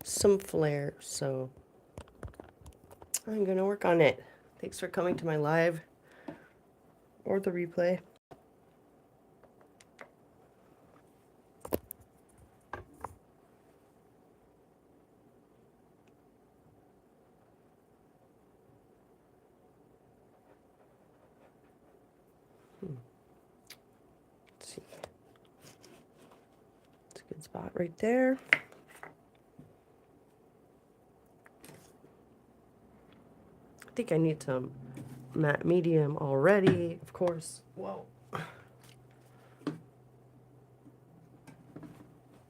some flair, so I'm gonna work on it. Thanks for coming to my live or the replay. Let's see. It's a good spot right there. I think I need some matte medium already, of course. Whoa.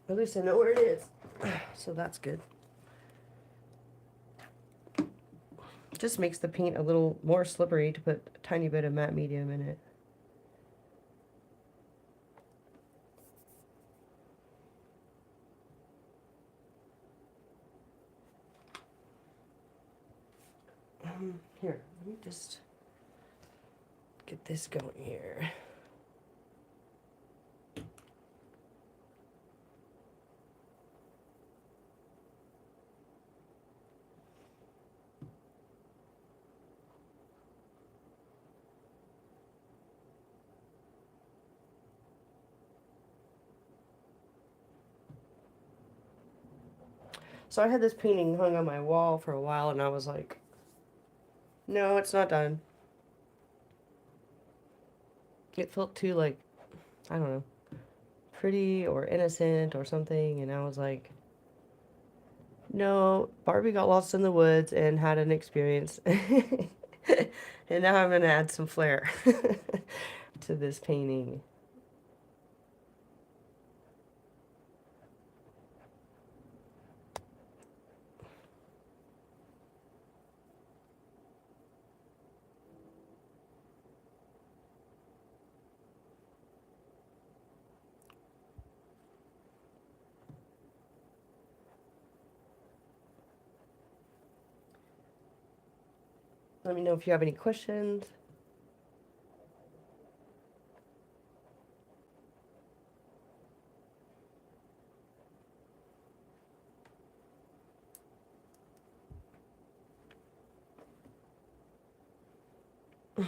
At least I know where it is. So that's good. Just makes the paint a little more slippery to put a tiny bit of matte medium in it. Here, let me just get this going here. So I had this painting hung on my wall for a while, and I was like, no, it's not done. It felt too, like, I don't know, pretty or innocent or something, and I was like, no, Barbie got lost in the woods and had an experience. And now I'm going to add some flair to this painting. Let me know if you have any questions. I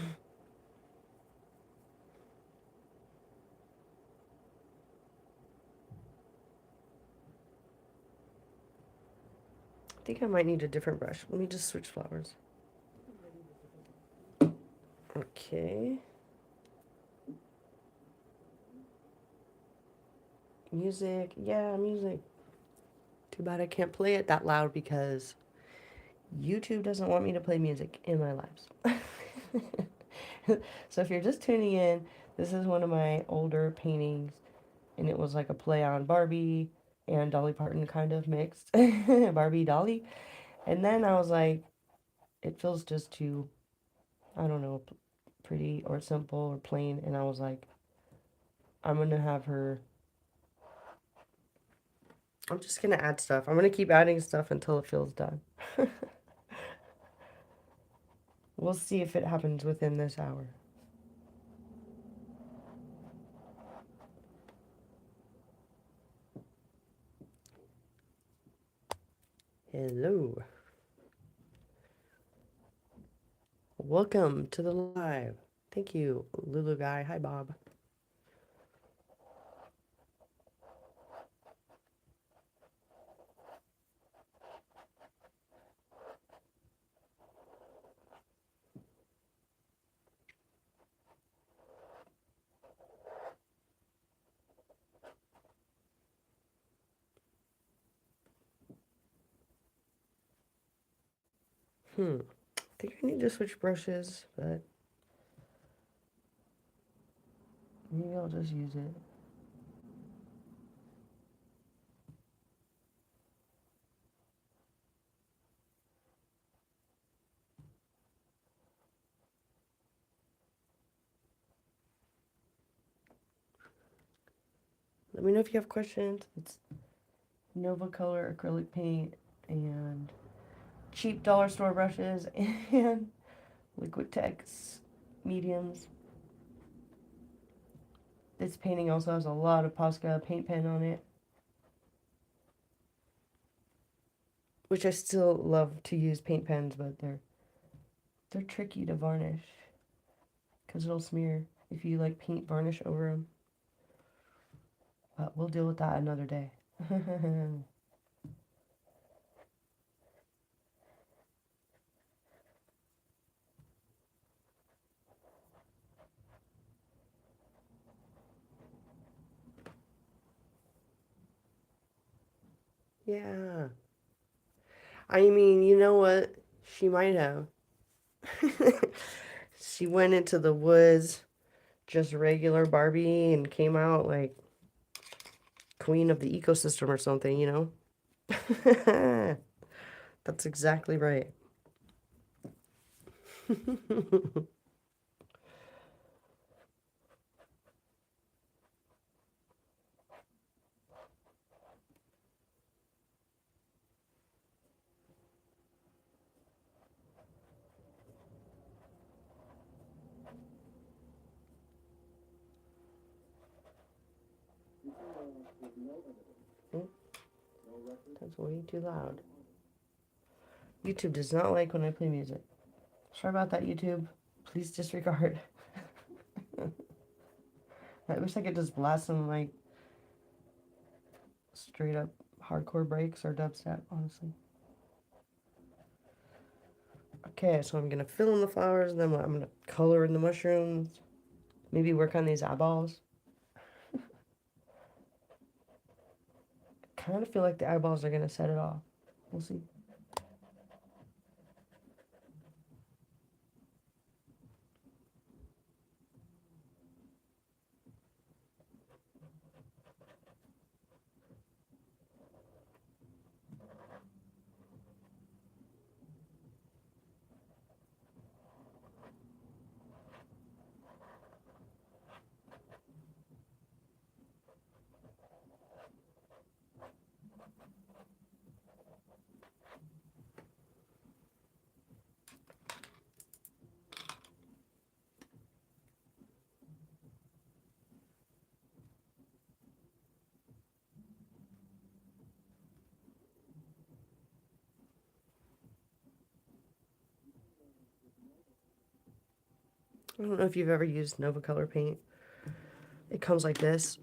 think I might need a different brush. Let me just switch flowers. Okay. Music. Yeah, music. Too bad I can't play it that loud because YouTube doesn't want me to play music in my lives. So if you're just tuning in, this is one of my older paintings, and it was like a play on Barbie and Dolly Parton kind of mixed. Barbie, Dolly. And then I was like, it feels just too, I don't know, pretty or simple or plain. And I was like, I'm going to have her, I'm just going to add stuff. I'm going to keep adding stuff until it feels done. We'll see if it happens within this hour. Hello. Welcome to the live. Thank you, Lulu Guy. Hi, Bob. I think I need to switch brushes, but maybe I'll just use it. Let me know if you have questions. It's Nova Color acrylic paint and cheap dollar store brushes and Liquitex mediums. This painting also has a lot of Posca paint pen on it. which I still love to use paint pens, but they're tricky to varnish because it'll smear if you like paint varnish over them. But we'll deal with that another day. Yeah. I mean, you know what? She might have. She went into the woods, just regular Barbie, and came out like queen of the ecosystem or something, you know? That's exactly right. Mm, that's way too loud. YouTube does not like when I play music. Sorry about that, YouTube. Please disregard. I wish I could just blast some like straight up hardcore breaks or dubstep, honestly. Okay, so I'm gonna fill in the flowers, and then I'm gonna color in the mushrooms. Maybe work on these eyeballs. Kind of feel like the eyeballs are gonna set it off. We'll see. I don't know if you've ever used Nova Color paint. It comes like this,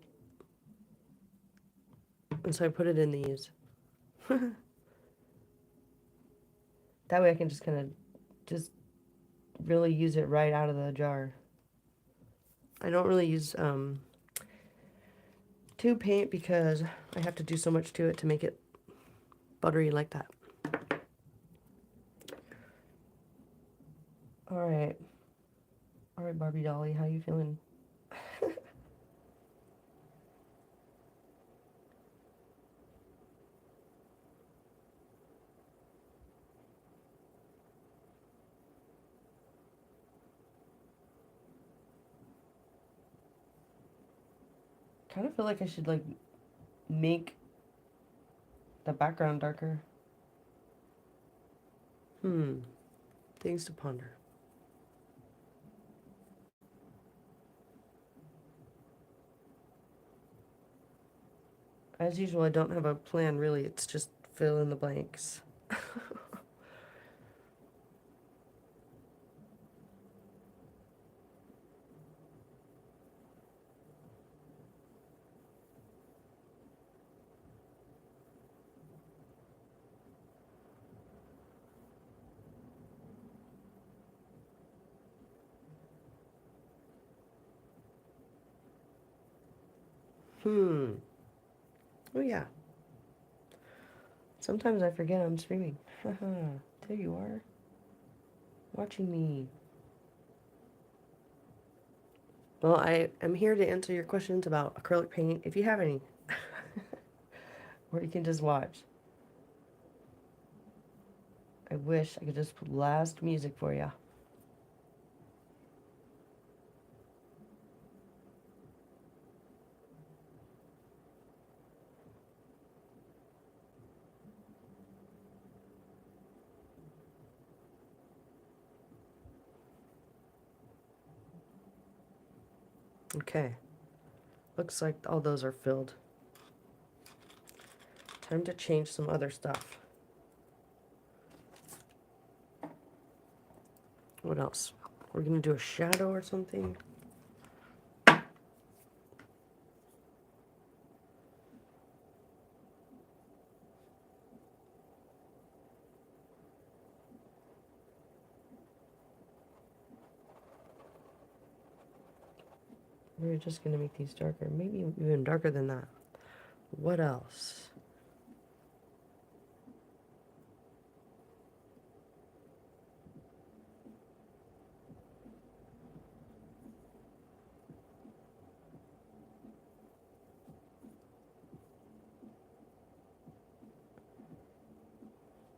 and so I put it in these. That way I can just kind of just really use it right out of the jar. I don't really use tube paint because I have to do so much to it to make it buttery like that. All right. All right, Barbie Dolly, how you feeling? Kind of feel like I should like make the background darker. Hmm. Things to ponder. As usual, I don't have a plan really. It's just fill in the blanks. Hmm. Oh yeah. Sometimes I forget I'm streaming. Haha. There you are. Watching me. Well, I am here to answer your questions about acrylic paint if you have any. Or you can just watch. I wish I could just blast music for you. Okay. Looks like all those are filled. Time to change some other stuff. What else? We're going to do a shadow or something. We're just going to make these darker. Maybe even darker than that. What else?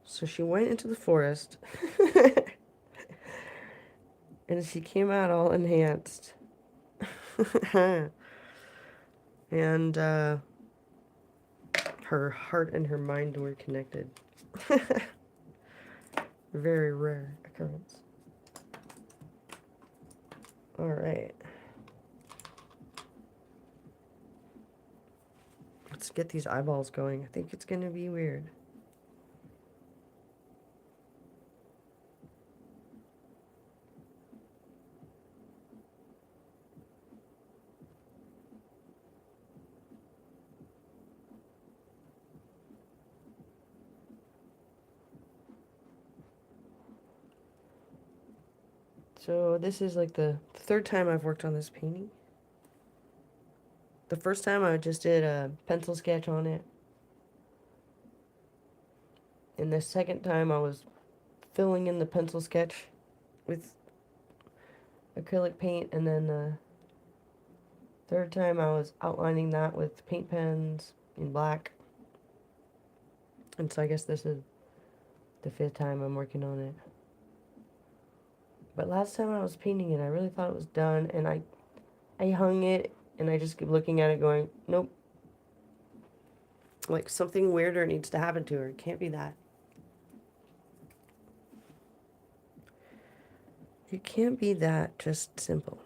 So she went into the forest. And she came out all enhanced. And her heart and her mind were connected. Very rare occurrence. All right. Let's get these eyeballs going. I think it's going to be weird. So this is like the third time I've worked on this painting. The first time I just did a pencil sketch on it. And the second time I was filling in the pencil sketch with acrylic paint. And then the third time I was outlining that with paint pens in black. And so I guess this is the fifth time I'm working on it. But last time I was painting it, I really thought it was done. And I hung it and I just kept looking at it going, nope. Like something weirder needs to happen to her. It can't be that. It can't be that just simple.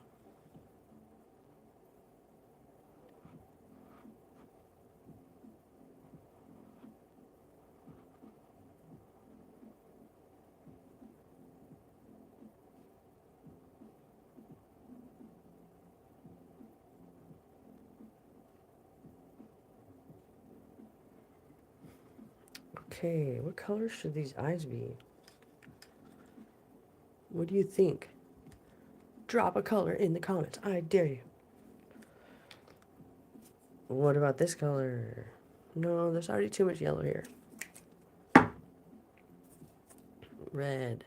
Okay, what color should these eyes be? What do you think? Drop a color in the comments. I dare you. What about this color? No, there's already too much yellow here. Red.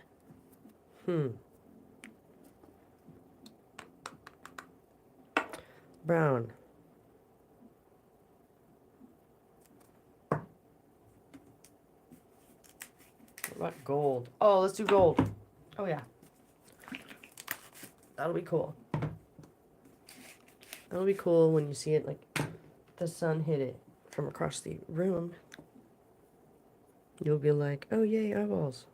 Brown. What about gold? Oh, let's do gold. Oh, yeah. That'll be cool. That'll be cool when you see it, like, the sun hit it from across the room. You'll be like, oh, yay, eyeballs.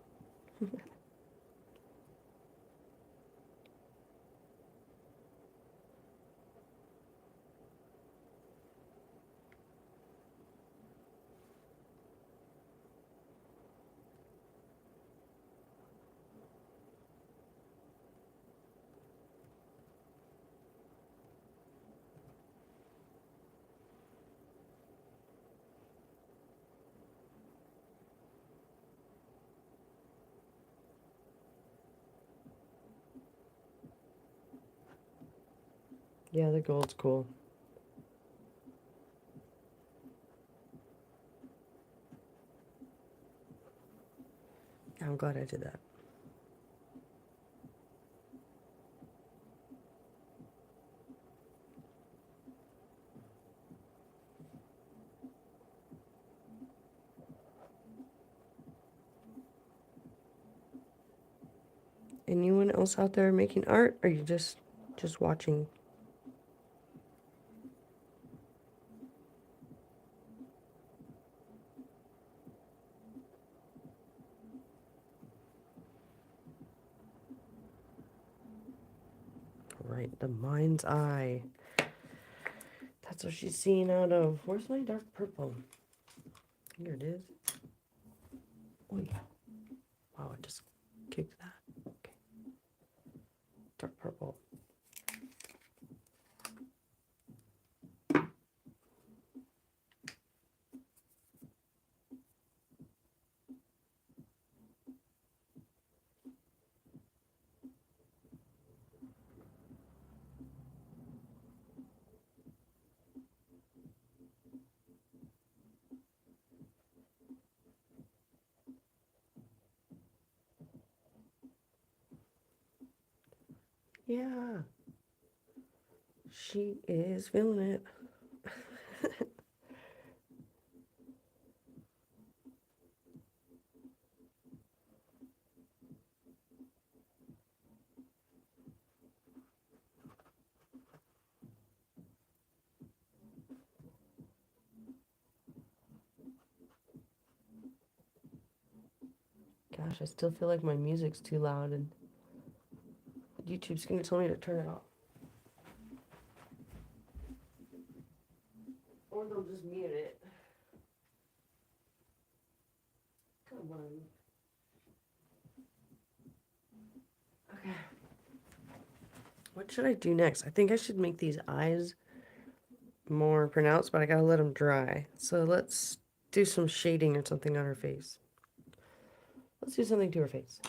Yeah, the gold's cool. I'm glad I did that. Anyone else out there making art? Or are you just watching? Right, the mind's eye. That's what she's seeing out of. Where's my dark purple? Here it is. Oh yeah. Wow, I just kicked that. Okay. Yeah. She is feeling it. Gosh, I still feel like my music's too loud and YouTube's gonna tell me to turn it off. Or they'll just mute it. Come on. Okay. What should I do next? I think I should make these eyes more pronounced, but I gotta let them dry. So let's do some shading or something on her face. Let's do something to her face.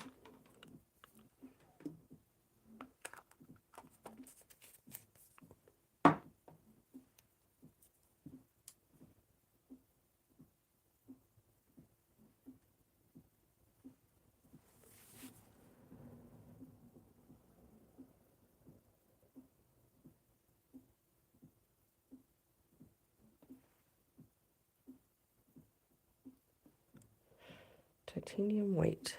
Titanium white.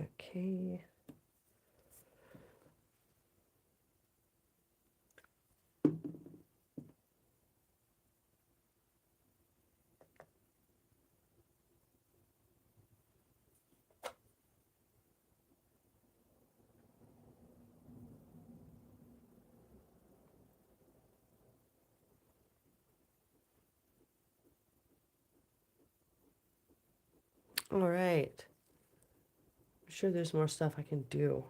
Okay. All right. I'm sure there's more stuff I can do.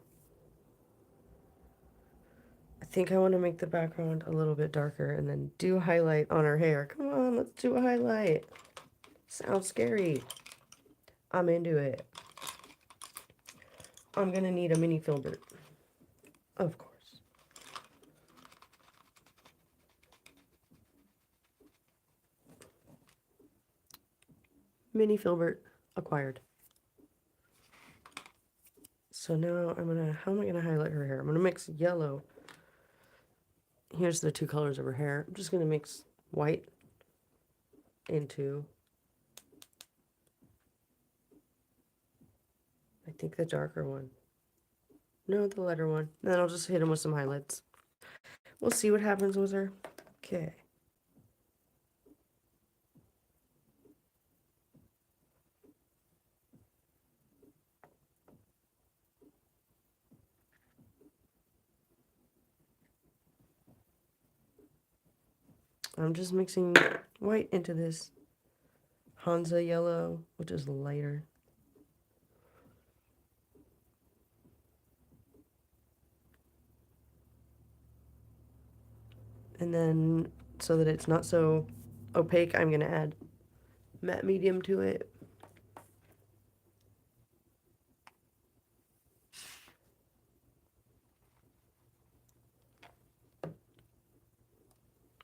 I think I want to make the background a little bit darker and then do a highlight on her hair. Come on, let's do a highlight. Sounds scary. I'm into it. I'm gonna need a mini filbert. Of course. Mini filbert acquired. So now how am I gonna highlight her hair? I'm gonna mix yellow. Here's the two colors of her hair. I'm just gonna mix white into, I think, the darker one. No, the lighter one. Then I'll just hit him with some highlights. We'll see what happens with her. Okay. I'm just mixing white into this Hansa yellow, which is lighter. And then, so that it's not so opaque, I'm going to add matte medium to it.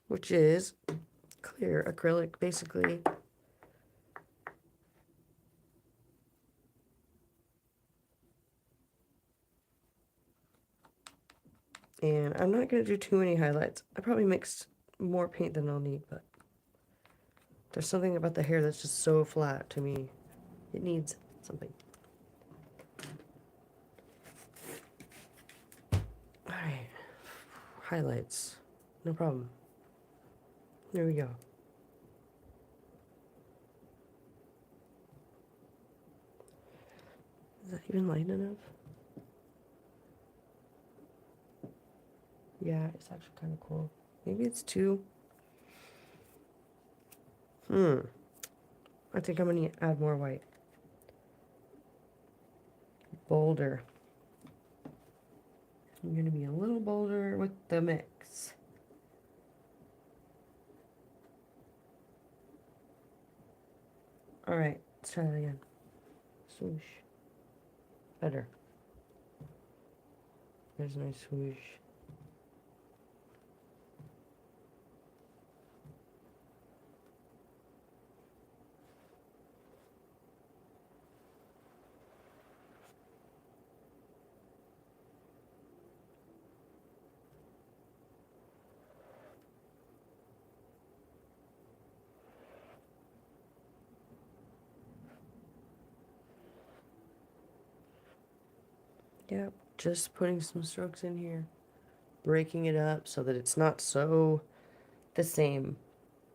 Which is clear acrylic, basically. And I'm not going to do too many highlights. I probably mixed more paint than I'll need, but there's something about the hair that's just so flat to me. It needs something. Alright. Highlights. No problem. There we go. Is that even light enough? Yeah, it's actually kind of cool. Maybe it's too... I think I'm going to add more white. Bolder. I'm going to be a little bolder with the mix. Alright, let's try that again. Swoosh. Better. There's a nice swoosh. Yep, just putting some strokes in here. Breaking it up so that it's not so the same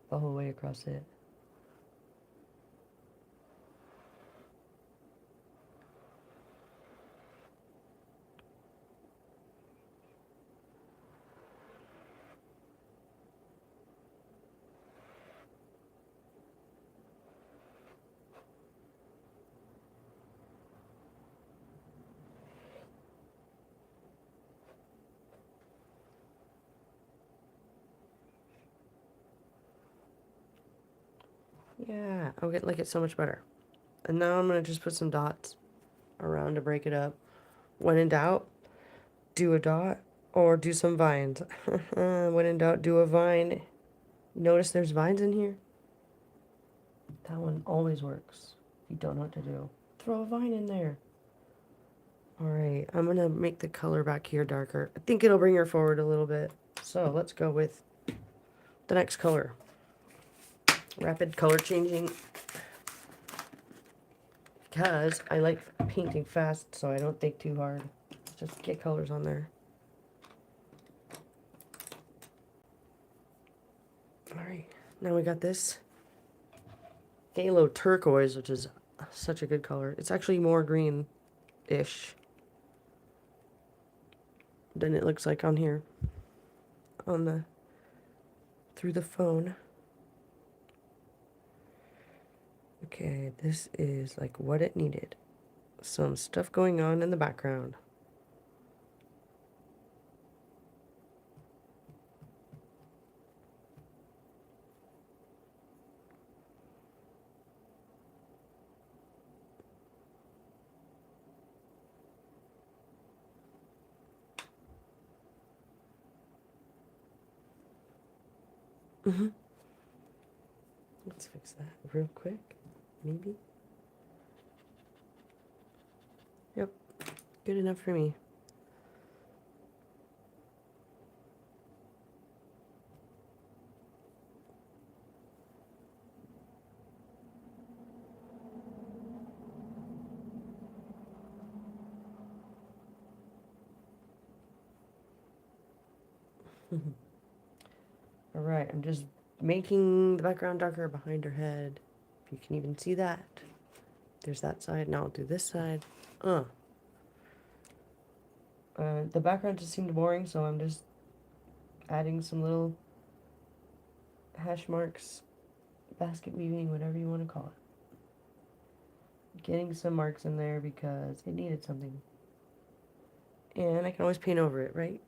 the whole way across it. Yeah, I like it so much better. And now I'm going to just put some dots around to break it up. When in doubt, do a dot or do some vines. When in doubt, do a vine. Notice there's vines in here? That one always works. If you don't know what to do, throw a vine in there. Alright, I'm going to make the color back here darker. I think it'll bring her forward a little bit. So let's go with the next color. Rapid color changing. Because I like painting fast, so I don't think too hard. Just get colors on there. Alright, now we got this phthalo turquoise, which is such a good color. It's actually more green-ish than it looks like on here, through the phone. Okay, this is like what it needed. Some stuff going on in the background. Let's fix that real quick, maybe. Yep, good enough for me. Alright, I'm just making the background darker behind her head. If you can even see that. There's that side. Now I'll do this side. The background just seemed boring, so I'm just adding some little hash marks, basket weaving, whatever you want to call it. Getting some marks in there because it needed something. And I can always paint over it, right?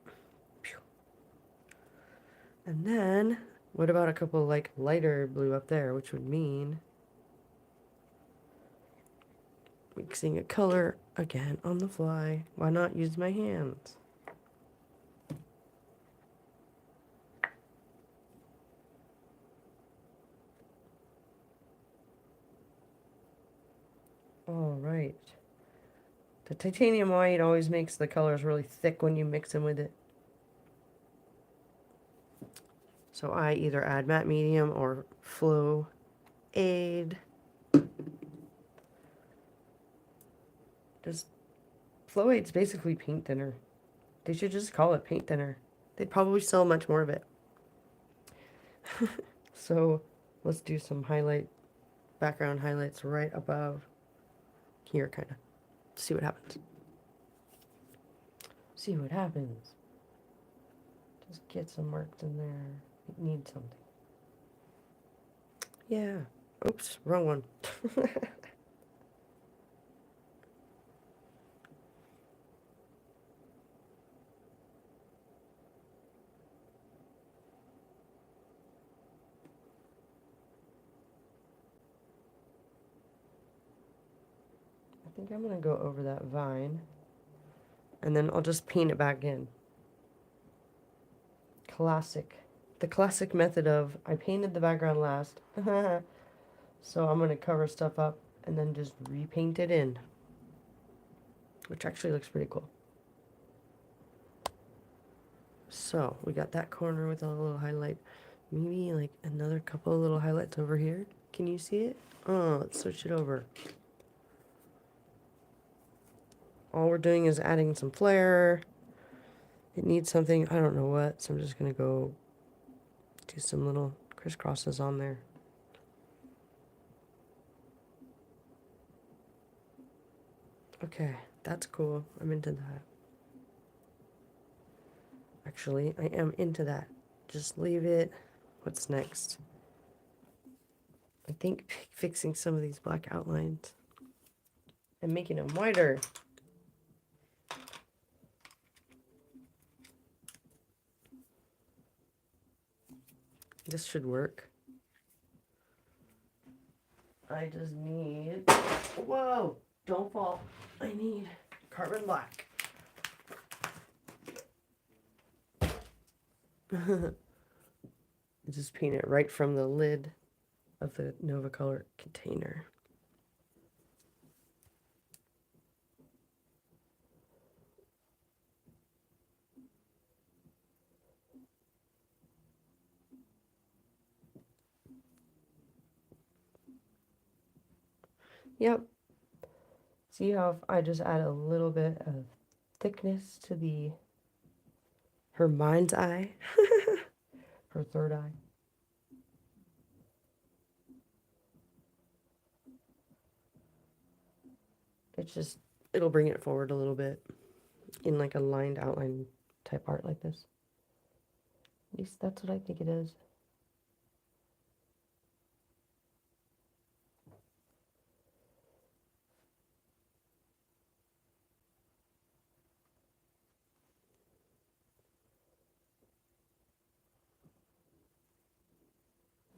And then, what about a couple like lighter blue up there, which would mean mixing a color again on the fly. Why not use my hands? All right. The titanium white always makes the colors really thick when you mix them with it. So I either add matte medium or flow aid. Just flow aid's basically paint thinner. They should just call it paint thinner. They'd probably sell much more of it. So let's do some background highlights right above here, kind of. See what happens. See what happens. Just get some marks in there. It needs something. Yeah. Oops, wrong one. think I'm going to go over that vine. And then I'll just paint it back in. Classic. The classic method of I painted the background last. So I'm going to cover stuff up and then just repaint it in. Which actually looks pretty cool. So we got that corner with a little highlight. Maybe like another couple of little highlights over here. Can you see it? Oh, let's switch it over. All we're doing is adding some flare. It needs something, I don't know what, so I'm just going to go do some little crisscrosses on there. Okay, that's cool. I'm into that. Actually, I am into that. Just leave it. What's next? I think fixing some of these black outlines and making them whiter. This should work. I just need, whoa, don't fall. I need carbon black. Just paint it right from the lid of the Nova Color container. Yep. See how I just add a little bit of thickness to her mind's eye, her third eye. It's just, it'll bring it forward a little bit in like a lined outline type art like this. At least that's what I think it is.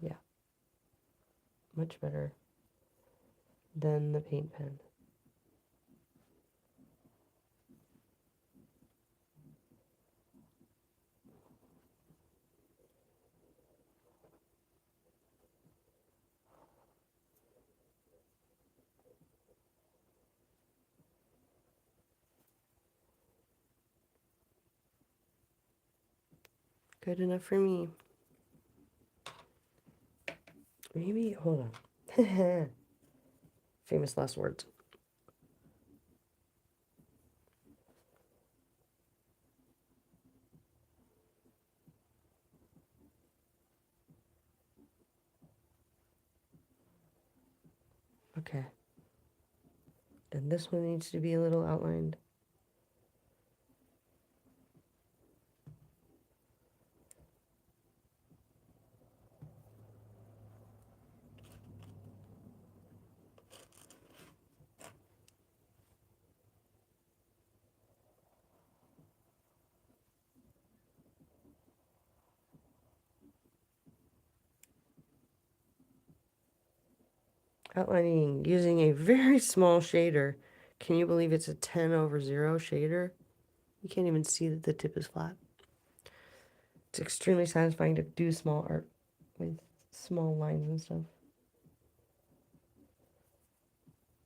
Yeah. Much better than the paint pen. Good enough for me. Maybe, hold on. Famous last words. Okay. And this one needs to be a little outlined. Outlining using a very small shader. Can you believe it's a 10/0 shader? You can't even see that the tip is flat. It's extremely satisfying to do small art with small lines and stuff.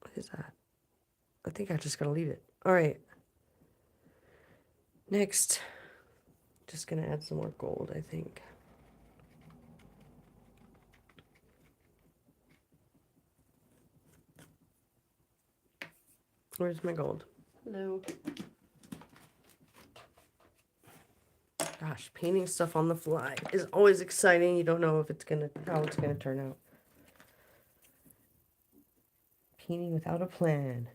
What is that? I think I just gotta leave it. All right. Next, just gonna add some more gold, I think. Where's my gold? Hello. Gosh, painting stuff on the fly is always exciting. You don't know if it's how it's gonna turn out. Painting without a plan.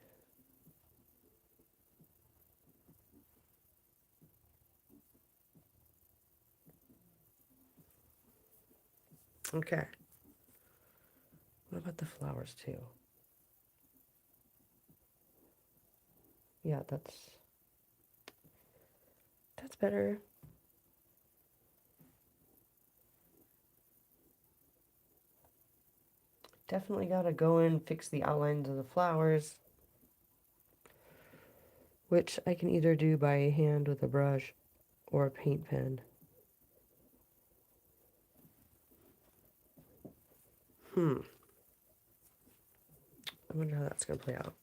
Okay. What about the flowers too? Yeah, that's better. Definitely gotta go in, fix the outlines of the flowers. which I can either do by hand with a brush or a paint pen. I wonder how that's going to play out.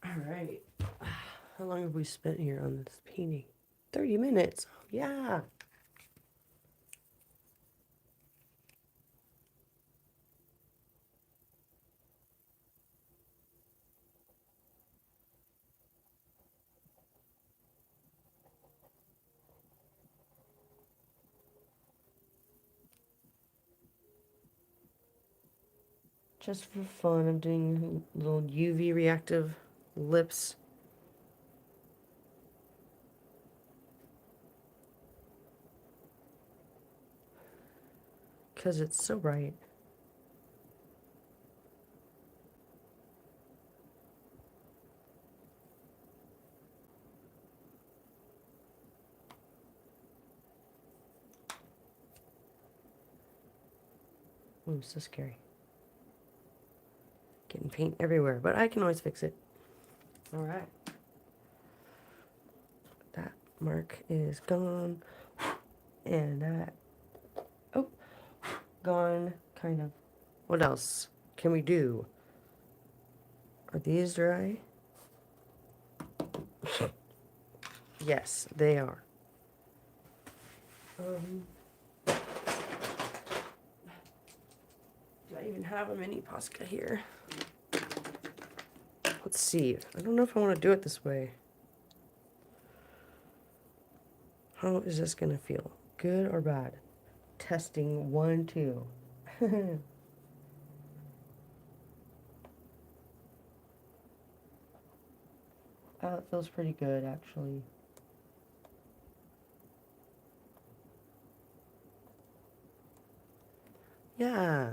All right. How long have we spent here on this painting? 30 minutes. Yeah. Just for fun, I'm doing little UV reactive lips. Because it's so bright. Ooh, so scary. Getting paint everywhere, but I can always fix it. All right. That mark is gone. And that, oh, gone, kind of. What else can we do? Are these dry? Yes, they are. Do I even have a mini Posca here? Let's see. I don't know if I want to do it this way. How is this going to feel? Good or bad? Testing 1, 2. Oh, it feels pretty good, actually. Yeah.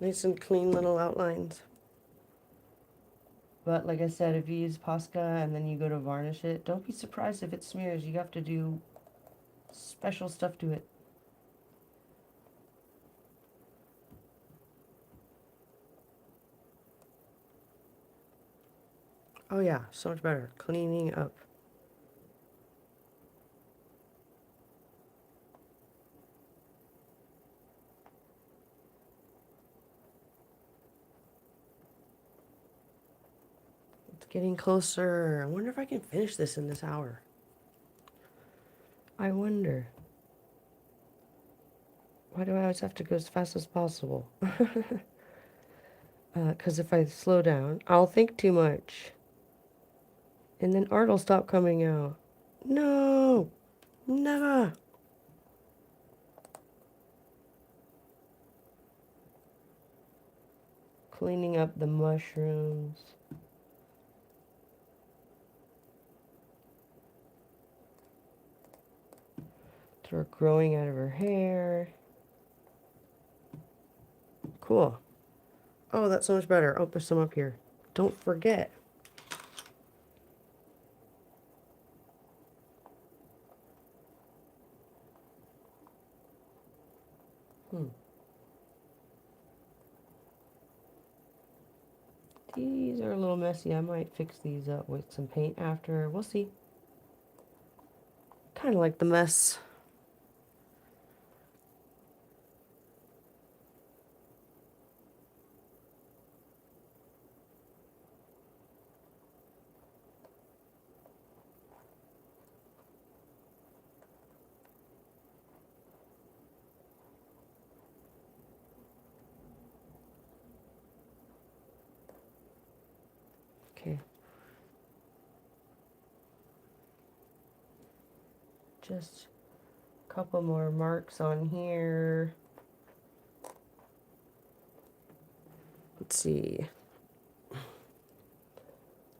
Nice and clean little outlines. But like I said, if you use Posca and then you go to varnish it, don't be surprised if it smears. You have to do special stuff to it. Oh yeah, so much better. Cleaning up. It's getting closer. I wonder if I can finish this in this hour. I wonder. Why do I always have to go as fast as possible? Because if I slow down, I'll think too much. And then art will stop coming out. No! Never! Cleaning up the mushrooms. They're growing out of her hair. Cool. Oh, that's so much better. Oh, there's some up here. Don't forget. These are a little messy. I might fix these up with some paint after. We'll see. Kind of like the mess. Okay. Just a couple more marks on here. Let's see.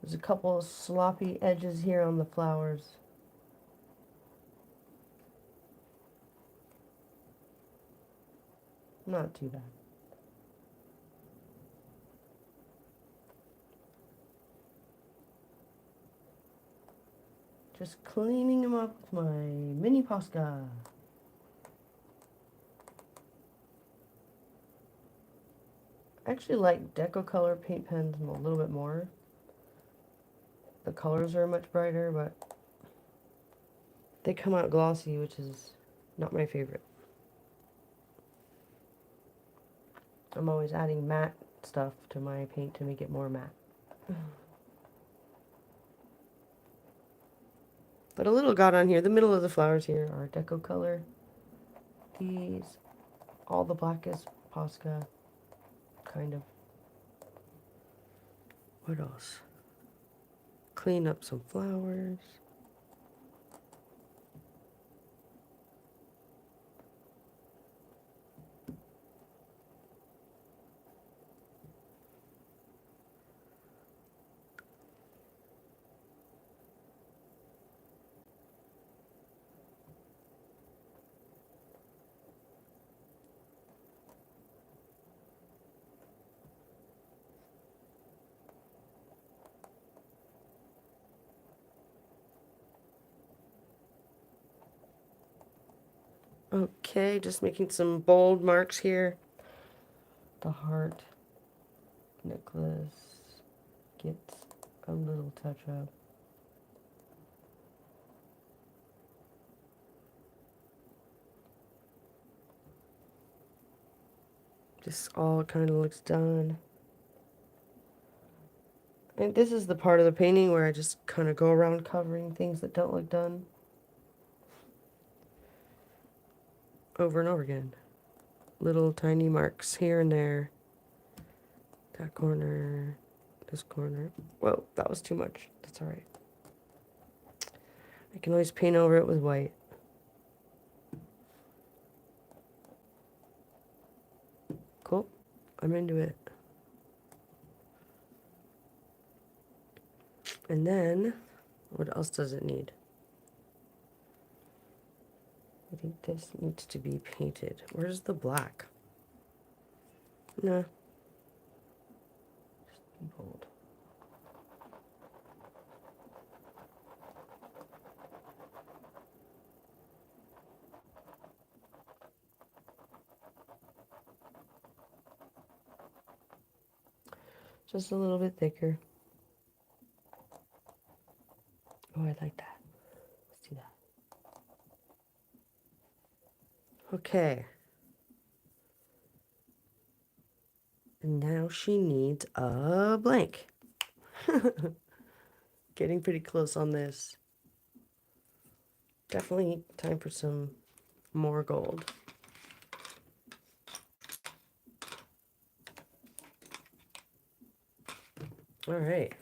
There's a couple sloppy edges here on the flowers. Not too bad. Just cleaning them up with my mini Posca. I actually like Deco Color paint pens a little bit more. The colors are much brighter, but they come out glossy, which is not my favorite. I'm always adding matte stuff to my paint to make it more matte. But a little got on here. The middle of the flowers here are Deco Color. These, all the black is Posca, kind of. What else? Clean up some flowers. Okay, just making some bold marks here. The heart necklace gets a little touch up. This all kind of looks done. And this is the part of the painting where I just kind of go around covering things that don't look done over and over again. Little tiny marks here and there. That corner, this corner. Whoa, that was too much. That's all right. I can always paint over it with white. Cool. I'm into it. And then, what else does it need? I think this needs to be painted. Where's the black? Nah. Just bold. Just a little bit thicker. Oh, I like that. Let's do that. Okay. And now she needs a blank. Getting pretty close on this. Definitely time for some more gold. All right.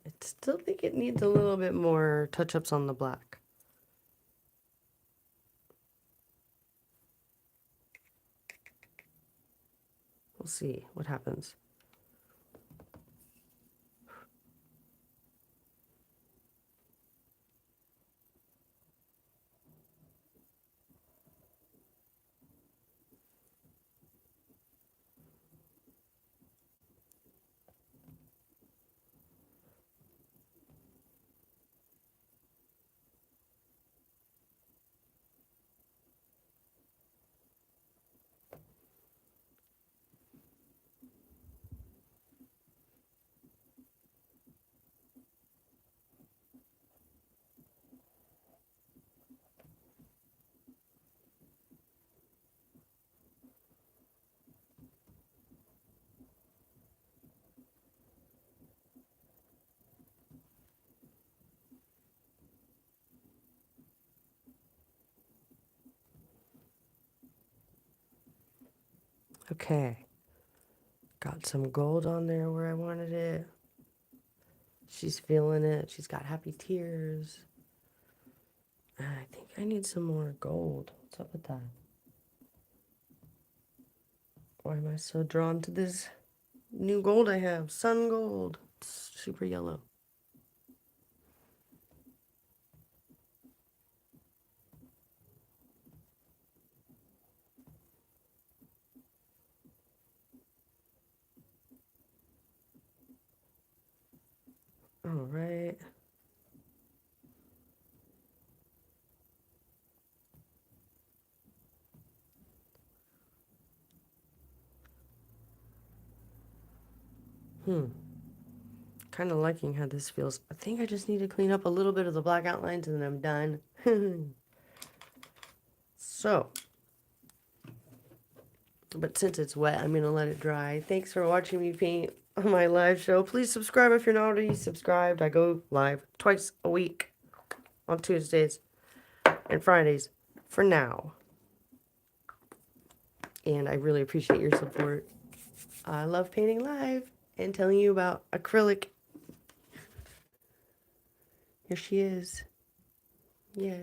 I still think it needs a little bit more touch-ups on the black. We'll see what happens. Okay. Got some gold on there where I wanted it. She's feeling it. She's got happy tears. I think I need some more gold. What's up with that? Why am I so drawn to this new gold I have? Sun gold. It's super yellow. All All right. Kind of liking how this feels. I think I just need to clean up a little bit of the black outlines and then I'm done. So, but since it's wet, I'm going to let it dry. Thanks for watching me paint on my live show. Please subscribe if you're not already subscribed. I go live twice a week on Tuesdays and Fridays for now. And I really appreciate your support. I love painting live and telling you about acrylic. Here she is. Yeah.